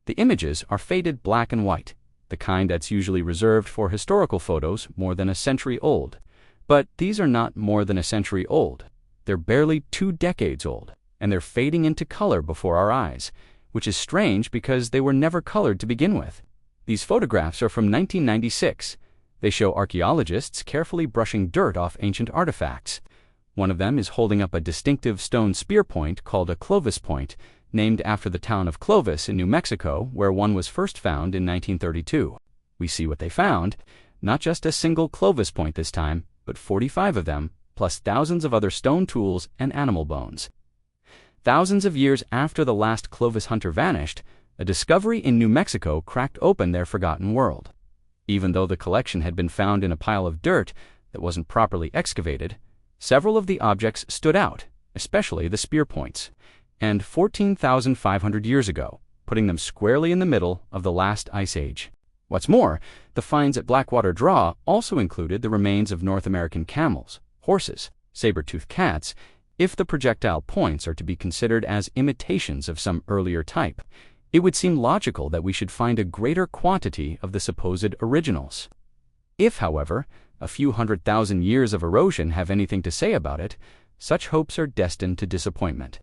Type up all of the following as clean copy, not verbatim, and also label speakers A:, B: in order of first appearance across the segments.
A: The images are faded black and white, the kind that's usually reserved for historical photos more than a century old. But these are not more than a century old. They're barely 2 decades old, and they're fading into color before our eyes, which is strange because they were never colored to begin with. These photographs are from 1996. They show archaeologists carefully brushing dirt off ancient artifacts. One of them is holding up a distinctive stone spear point called a Clovis point, named after the town of Clovis in New Mexico, where one was first found in 1932. We see what they found, not just a single Clovis point this time, but 45 of them, plus thousands of other stone tools and animal bones. Thousands of years after the last Clovis hunter vanished, a discovery in New Mexico cracked open their forgotten world. Even though the collection had been found in a pile of dirt that wasn't properly excavated, several of the objects stood out, especially the spear points, and 14,500 years ago, putting them squarely in the middle of the last ice age. What's more, the finds at Blackwater Draw also included the remains of North American camels, horses, saber-toothed cats, if the projectile points are to be considered as imitations of some earlier type. It would seem logical that we should find a greater quantity of the supposed originals. If, however, a few 100,000 years of erosion have anything to say about it, such hopes are destined to disappointment.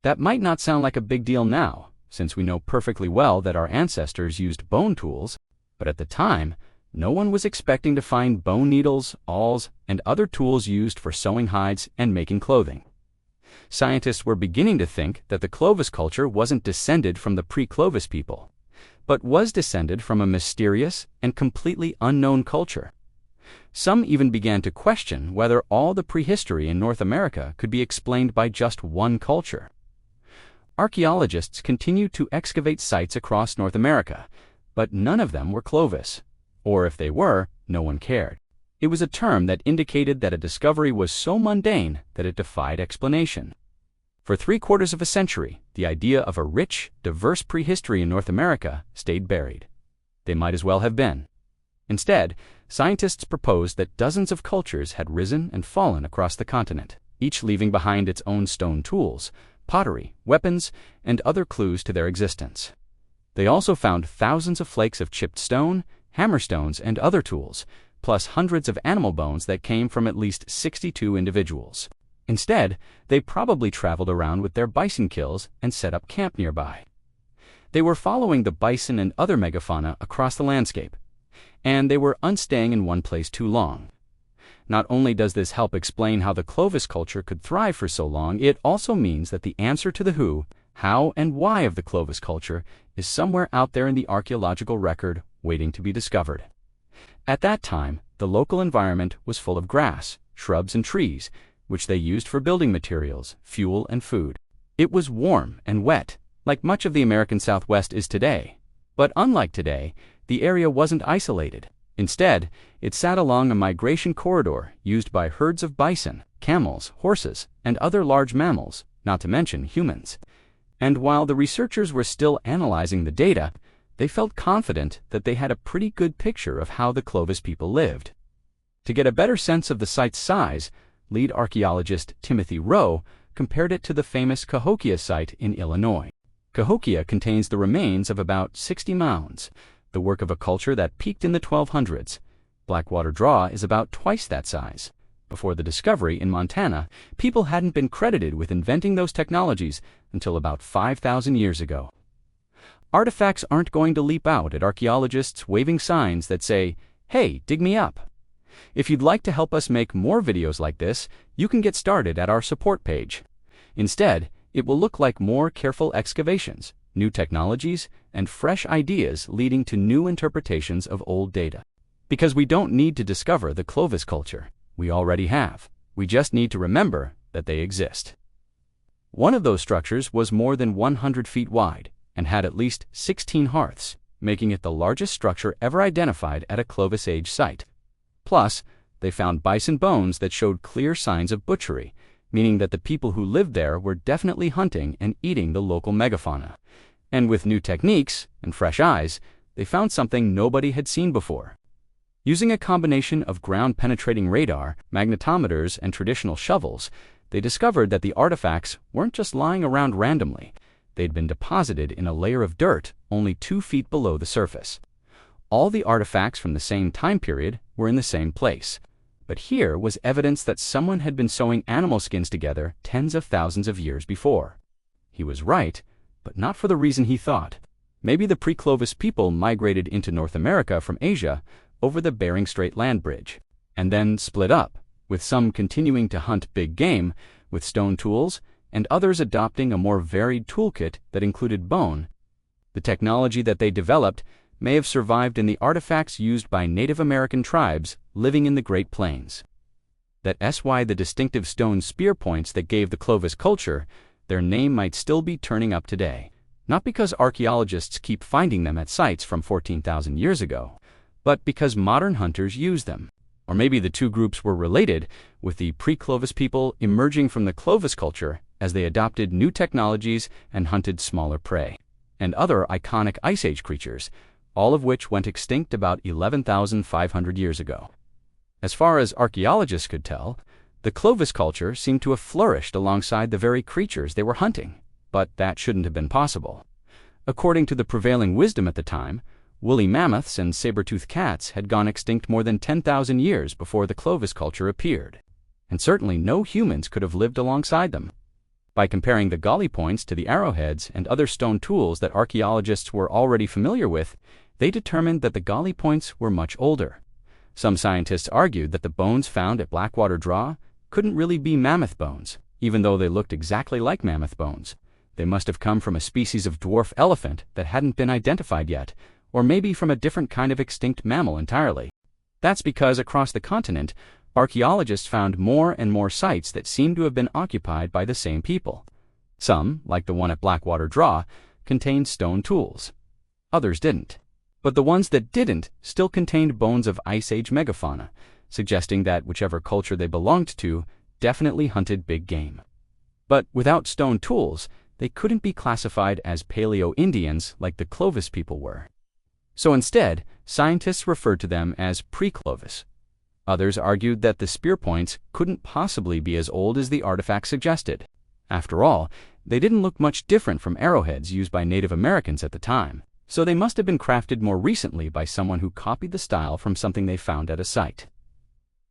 A: That might not sound like a big deal now, since we know perfectly well that our ancestors used bone tools, but at the time, no one was expecting to find bone needles, awls, and other tools used for sewing hides and making clothing. Scientists were beginning to think that the Clovis culture wasn't descended from the pre-Clovis people, but was descended from a mysterious and completely unknown culture. Some even began to question whether all the prehistory in North America could be explained by just one culture. Archaeologists continued to excavate sites across North America, but none of them were Clovis, or if they were, no one cared. It was a term that indicated that a discovery was so mundane that it defied explanation. For 3/4 of a century, the idea of a rich, diverse prehistory in North America stayed buried. They might as well have been. Instead, scientists proposed that dozens of cultures had risen and fallen across the continent, each leaving behind its own stone tools, pottery, weapons, and other clues to their existence. They also found thousands of flakes of chipped stone, hammerstones, and other tools, plus hundreds of animal bones that came from at least 62 individuals. Instead, they probably traveled around with their bison kills and set up camp nearby. They were following the bison and other megafauna across the landscape, and they were unstaying in one place too long. Not only does this help explain how the Clovis culture could thrive for so long, it also means that the answer to the who, how, and why of the Clovis culture is somewhere out there in the archaeological record waiting to be discovered. At that time, the local environment was full of grass, shrubs, and trees, which they used for building materials, fuel, and food. It was warm and wet, like much of the American Southwest is today. But unlike today, the area wasn't isolated. Instead, it sat along a migration corridor used by herds of bison, camels, horses, and other large mammals, not to mention humans. And while the researchers were still analyzing the data, they felt confident that they had a pretty good picture of how the Clovis people lived. To get a better sense of the site's size, lead archaeologist Timothy Rowe compared it to the famous Cahokia site in Illinois. Cahokia contains the remains of about 60 mounds, the work of a culture that peaked in the 1200s. Blackwater Draw is about twice that size. Before the discovery in Montana, people hadn't been credited with inventing those technologies until about 5,000 years ago. Artifacts aren't going to leap out at archaeologists waving signs that say, "Hey, dig me up." If you'd like to help us make more videos like this, you can get started at our support page. Instead, it will look like more careful excavations, new technologies, and fresh ideas leading to new interpretations of old data. Because we don't need to discover the Clovis culture. We already have. We just need to remember that they exist. One of those structures was more than 100 feet wide and had at least 16 hearths, making it the largest structure ever identified at a Clovis Age site. Plus, they found bison bones that showed clear signs of butchery, meaning that the people who lived there were definitely hunting and eating the local megafauna. And with new techniques and fresh eyes, they found something nobody had seen before. Using a combination of ground-penetrating radar, magnetometers, and traditional shovels, they discovered that the artifacts weren't just lying around randomly. They'd been deposited in a layer of dirt only 2 feet below the surface. All the artifacts from the same time period were in the same place. But here was evidence that someone had been sewing animal skins together tens of thousands of years before. He was right, but not for the reason he thought. Maybe the pre-Clovis people migrated into North America from Asia over the Bering Strait land bridge, and then split up, with some continuing to hunt big game with stone tools and others adopting a more varied toolkit that included bone. The technology that they developed may have survived in the artifacts used by Native American tribes living in the Great Plains. That's why the distinctive stone spear points that gave the Clovis culture their name might still be turning up today. Not because archaeologists keep finding them at sites from 14,000 years ago, but because modern hunters use them. Or maybe the two groups were related, with the pre-Clovis people emerging from the Clovis culture as they adopted new technologies and hunted smaller prey, and other iconic Ice Age creatures, all of which went extinct about 11,500 years ago. As far as archaeologists could tell, the Clovis culture seemed to have flourished alongside the very creatures they were hunting, but that shouldn't have been possible. According to the prevailing wisdom at the time, woolly mammoths and saber-toothed cats had gone extinct more than 10,000 years before the Clovis culture appeared, and certainly no humans could have lived alongside them. By comparing the golly points to the arrowheads and other stone tools that archaeologists were already familiar with, they determined that the golly points were much older. Some scientists argued that the bones found at Blackwater Draw couldn't really be mammoth bones, even though they looked exactly like mammoth bones. They must have come from a species of dwarf elephant that hadn't been identified yet, or maybe from a different kind of extinct mammal entirely. That's because across the continent, archaeologists found more and more sites that seemed to have been occupied by the same people. Some, like the one at Blackwater Draw, contained stone tools. Others didn't. But the ones that didn't still contained bones of Ice Age megafauna, suggesting that whichever culture they belonged to definitely hunted big game. But without stone tools, they couldn't be classified as Paleo-Indians like the Clovis people were. So instead, scientists referred to them as pre-Clovis. Others argued that the spear points couldn't possibly be as old as the artifacts suggested. After all, they didn't look much different from arrowheads used by Native Americans at the time, so they must have been crafted more recently by someone who copied the style from something they found at a site.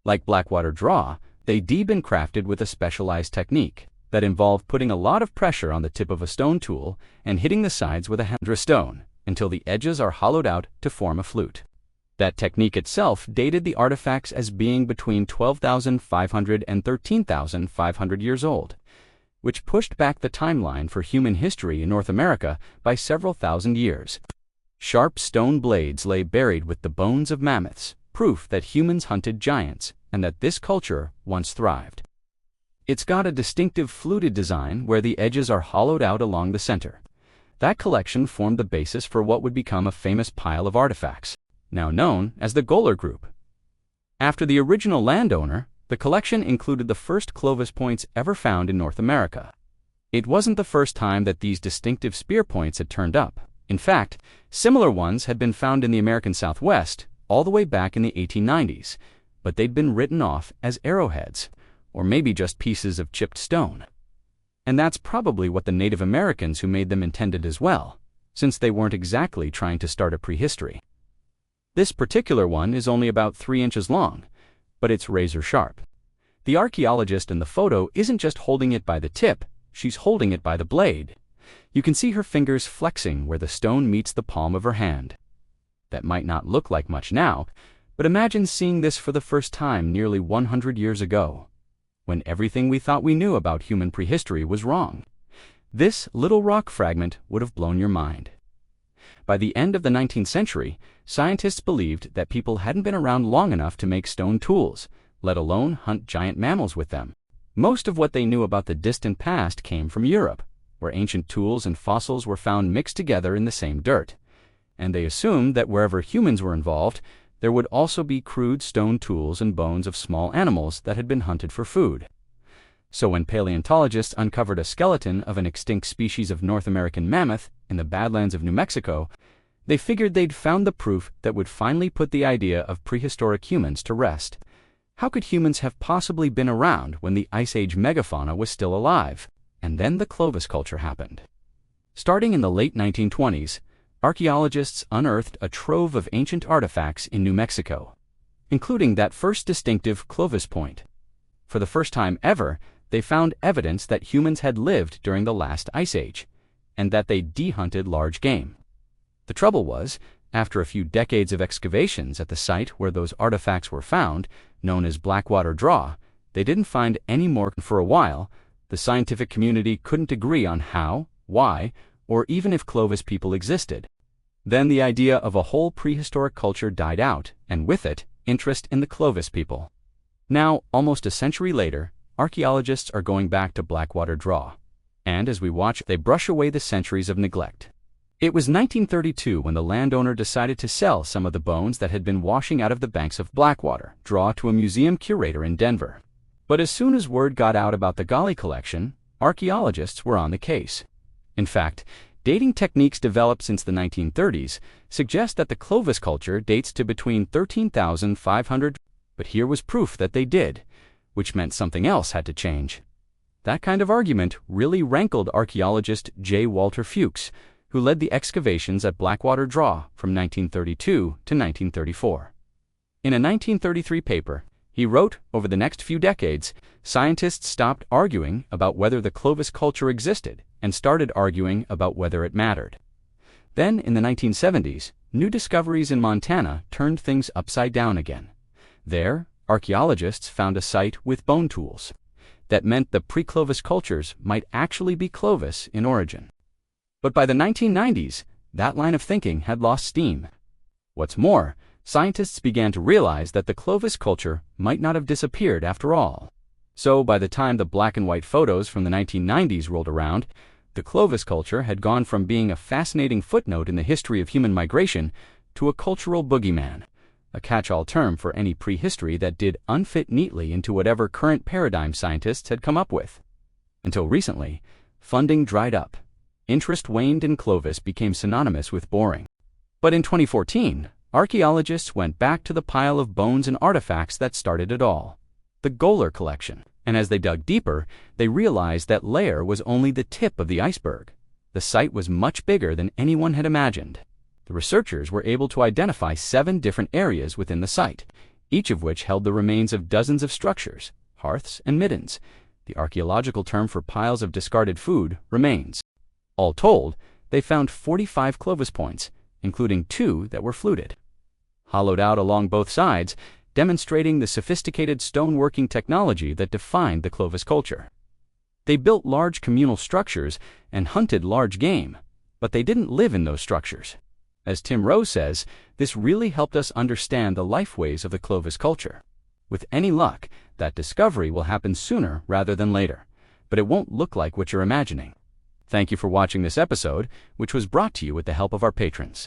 A: Like Blackwater Draw, they'd been crafted with a specialized technique that involved putting a lot of pressure on the tip of a stone tool and hitting the sides with a hammer stone until the edges are hollowed out to form a flute. That technique itself dated the artifacts as being between 12,500 and 13,500 years old, which pushed back the timeline for human history in North America by several thousand years. Sharp stone blades lay buried with the bones of mammoths, proof that humans hunted giants and that this culture once thrived. It's got a distinctive fluted design where the edges are hollowed out along the center. That collection formed the basis for what would become a famous pile of artifacts, now known as the Goler Group. After the original landowner, the collection included the first Clovis points ever found in North America. It wasn't the first time that these distinctive spear points had turned up. In fact, similar ones had been found in the American Southwest all the way back in the 1890s, but they'd been written off as arrowheads, or maybe just pieces of chipped stone. And that's probably what the Native Americans who made them intended as well, since they weren't exactly trying to start a prehistory. This particular one is only about 3 inches long, but it's razor sharp. The archaeologist in the photo isn't just holding it by the tip, she's holding it by the blade. You can see her fingers flexing where the stone meets the palm of her hand. That might not look like much now, but imagine seeing this for the first time nearly 100 years ago, when everything we thought we knew about human prehistory was wrong. This little rock fragment would have blown your mind. By the end of the 19th century, scientists believed that people hadn't been around long enough to make stone tools, let alone hunt giant mammals with them. Most of what they knew about the distant past came from Europe, where ancient tools and fossils were found mixed together in the same dirt, and they assumed that wherever humans were involved, there would also be crude stone tools and bones of small animals that had been hunted for food. So when paleontologists uncovered a skeleton of an extinct species of North American mammoth in the Badlands of New Mexico, they figured they'd found the proof that would finally put the idea of prehistoric humans to rest. How could humans have possibly been around when the Ice Age megafauna was still alive? And then the Clovis culture happened. Starting in the late 1920s, archaeologists unearthed a trove of ancient artifacts in New Mexico, including that first distinctive Clovis point. For the first time ever, they found evidence that humans had lived during the last ice age, and that they de-hunted large game. The trouble was, after a few decades of excavations at the site where those artifacts were found, known as Blackwater Draw, they didn't find any more. For a while, the scientific community couldn't agree on how, why, or even if Clovis people existed. Then the idea of a whole prehistoric culture died out, and with it, interest in the Clovis people. Now, almost a century later, archaeologists are going back to Blackwater Draw, and as we watch, they brush away the centuries of neglect. It was 1932 when the landowner decided to sell some of the bones that had been washing out of the banks of Blackwater Draw to a museum curator in Denver. But as soon as word got out about the Golly collection, archaeologists were on the case. In fact, dating techniques developed since the 1930s suggest that the Clovis culture dates to between 13,500, but here was proof that they did, which meant something else had to change. That kind of argument really rankled archaeologist J. Walter Fuchs, who led the excavations at Blackwater Draw from 1932 to 1934. In a 1933 paper, he wrote, over the next few decades, scientists stopped arguing about whether the Clovis culture existed and started arguing about whether it mattered. Then, in the 1970s, new discoveries in Montana turned things upside down again. There, archaeologists found a site with bone tools. That meant the pre-Clovis cultures might actually be Clovis in origin. But by the 1990s, that line of thinking had lost steam. What's more, scientists began to realize that the Clovis culture might not have disappeared after all. So by the time the black and white photos from the 1990s rolled around, the Clovis culture had gone from being a fascinating footnote in the history of human migration to a cultural boogeyman, a catch-all term for any prehistory that did unfit neatly into whatever current paradigm scientists had come up with. Until recently, funding dried up. Interest waned and Clovis became synonymous with boring. But in 2014, archaeologists went back to the pile of bones and artifacts that started it all, the Goler collection. And as they dug deeper, they realized that layer was only the tip of the iceberg. The site was much bigger than anyone had imagined. The researchers were able to identify 7 different areas within the site, each of which held the remains of dozens of structures, hearths and middens. The archaeological term for piles of discarded food, remains. All told, they found 45 Clovis points, including 2 that were fluted, hollowed out along both sides, demonstrating the sophisticated stoneworking technology that defined the Clovis culture. They built large communal structures and hunted large game, but they didn't live in those structures. As Tim Rose says, this really helped us understand the lifeways of the Clovis culture. With any luck, that discovery will happen sooner rather than later, but it won't look like what you're imagining. Thank you for watching this episode, which was brought to you with the help of our patrons.